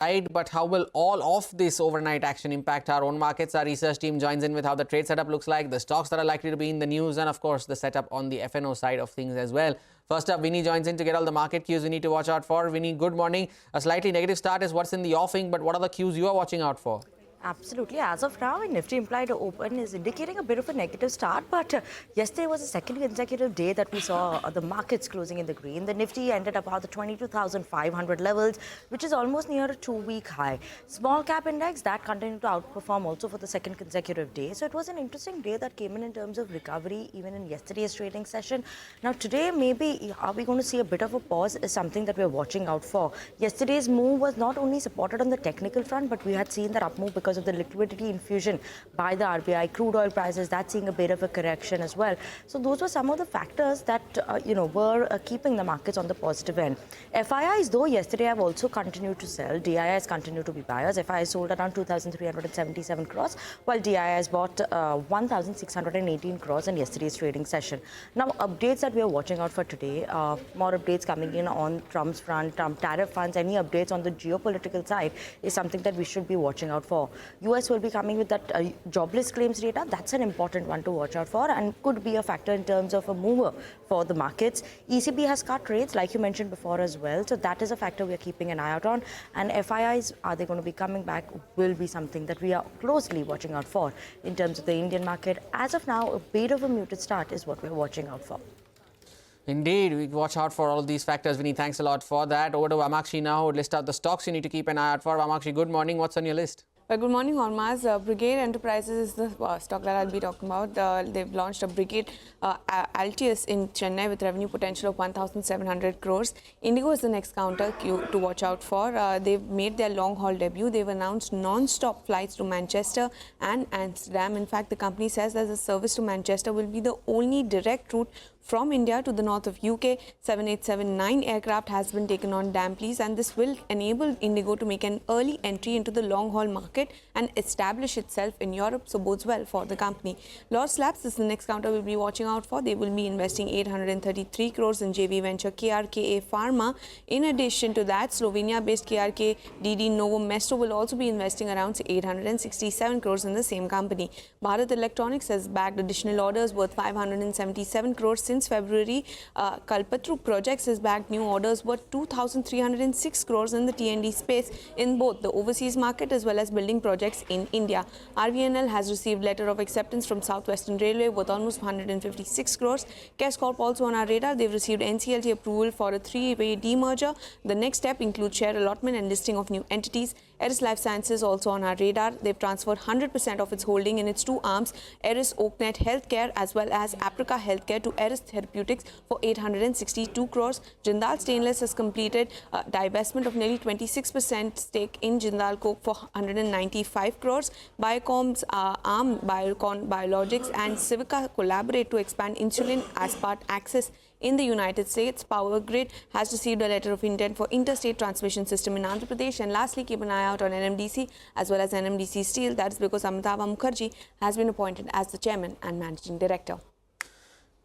But how will all of this overnight action impact our own markets? Our research team joins in with how the trade setup looks like, the stocks that are likely to be in the news, and of course the setup on the F&O side of things as well. First up, Vinny joins in to get all the market cues we need to watch out for. Vinny, good morning. A slightly negative start is what's in the offing, but what are the cues you are watching out for? Absolutely. As of now, Nifty implied open is indicating a bit of a negative start, but yesterday was the second consecutive day that we saw the markets closing in the green. The Nifty ended up at the 22,500 levels, which is almost near a 2-week high. Small cap index that continued to outperform also for the second consecutive day. So it was an interesting day that came in terms of recovery, even in yesterday's trading session. Now today, maybe are we going to see a bit of a pause is something that we're watching out for. Yesterday's move was not only supported on the technical front, but we had seen that up move because of the liquidity infusion by the RBI, crude oil prices, that's seeing a bit of a correction as well. So those were some of the factors that, were keeping the markets on the positive end. FIIs, though, yesterday have also continued to sell. DIIs continue to be buyers. FIIs sold around 2,377 crores, while DIIs bought 1,618 crores in yesterday's trading session. Now, updates that we are watching out for today, more updates coming in on Trump's front, Trump tariff funds, any updates on the geopolitical side is something that we should be watching out for. US will be coming with that jobless claims data. That's an important one to watch out for and could be a factor in terms of a mover for the markets. ECB has cut rates, like you mentioned before as well. So that is a factor we are keeping an eye out on. And FIIs, are they going to be coming back, will be something that we are closely watching out for in terms of the Indian market. As of now, a bit of a muted start is what we're watching out for. Indeed, we watch out for all of these factors. Vinny, thanks a lot for that. Over to Vamakshi now, who would list out the stocks you need to keep an eye out for. Vamakshi, good morning. What's on your list? Well, good morning, Hormaz. Brigade Enterprises is the stock that I'll be talking about. They've launched a Brigade Altius in Chennai with revenue potential of 1,700 crores. Indigo is the next counter to watch out for. They've made their long-haul debut. They've announced non-stop flights to Manchester and Amsterdam. In fact, the company says that the service to Manchester will be the only direct route from India to the north of UK. 7879 aircraft has been taken on damp lease, and this will enable Indigo to make an early entry into the long-haul market and establish itself in Europe, so bodes well for the company. Lord Labs is the next counter we'll be watching out for. They will be investing 833 crores in JV venture KRKA Pharma. In addition to that, Slovenia-based KRK DD Novo Mesto will also be investing around 867 crores in the same company. Bharat Electronics has bagged additional orders worth 577 crores since February. Kalpatru Projects has bagged new orders worth 2,306 crores in the T&D space in both the overseas market as well as building projects in India. RVNL has received letter of acceptance from Southwestern Railway worth almost 156 crores. Kes Corp also on our radar. They've received NCLT approval for a 3-way demerger. The next step includes share allotment and listing of new entities. Eris Life Sciences also on our radar. They've transferred 100% of its holding in its two arms, Eris Oaknet Healthcare as well as Aprica Healthcare, to Eris Therapeutics for 862 crores. Jindal Stainless has completed a divestment of nearly 26% stake in Jindal Coke for 195 crores. Biocom's arm Biocon Biologics and Civica collaborate to expand insulin aspart access in the United States. Power Grid has received a letter of intent for interstate transmission system in Andhra Pradesh. And lastly, keep an eye out on NMDC as well as NMDC Steel. That is because Amitabh Mukherjee has been appointed as the chairman and managing director.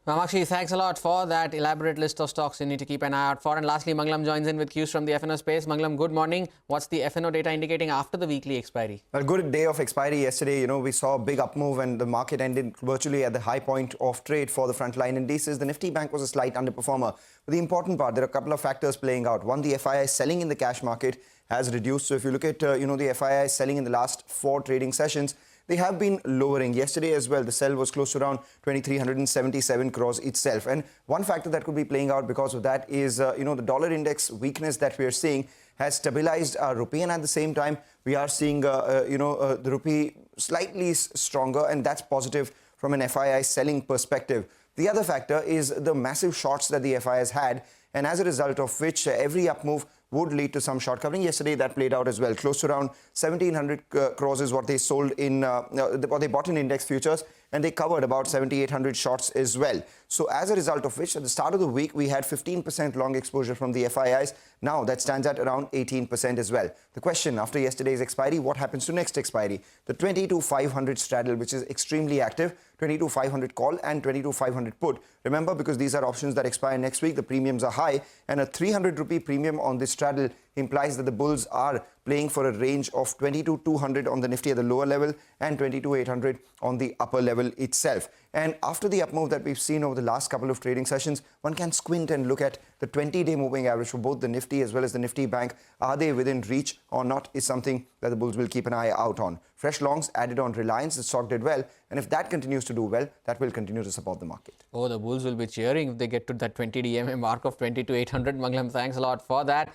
Vamakshi, thanks a lot for that elaborate list of stocks you need to keep an eye out for. And lastly, Mangalam joins in with cues from the F&O space. Mangalam, good morning. What's the F&O data indicating after the weekly expiry? Well, good day of expiry yesterday. We saw a big up move and the market ended virtually at the high point of trade for the frontline indices. The Nifty Bank was a slight underperformer. But the important part, there are a couple of factors playing out. One, the FII selling in the cash market has reduced. So if you look at, the FII selling in the last 4 trading sessions, they have been lowering. Yesterday as well, the sell was close to around 2,377 crores itself. And one factor that could be playing out because of that is, the dollar index weakness that we are seeing has stabilized our rupee. And at the same time, we are seeing, the rupee slightly stronger. And that's positive from an FII selling perspective. The other factor is the massive shorts that the FII has had. And as a result of which, every up move would lead to some short covering. Yesterday, that played out as well. Close to around 1,700 crores is what they sold in, what they bought in index futures. and they covered about 7,800 shorts as well. So as a result of which, at the start of the week, we had 15% long exposure from the FIIs. Now that stands at around 18% as well. The question after yesterday's expiry, what happens to next expiry? The 22,500 straddle, which is extremely active, 22,500 call and 22,500 put. Remember, because these are options that expire next week, the premiums are high, and a 300 rupee premium on this straddle implies that the bulls are playing for a range of 22,200 on the Nifty at the lower level and 22,800 on the upper level itself. And after the up move that we've seen over the last couple of trading sessions, one can squint and look at the 20-day moving average for both the Nifty as well as the Nifty Bank. Are they within reach or not is something that the bulls will keep an eye out on. Fresh longs added on Reliance. The stock did well, and if that continues to do well, that will continue to support the market. Oh, the bulls will be cheering if they get to that 20 DMA mark of 22,800. Mangalam, thanks a lot for that.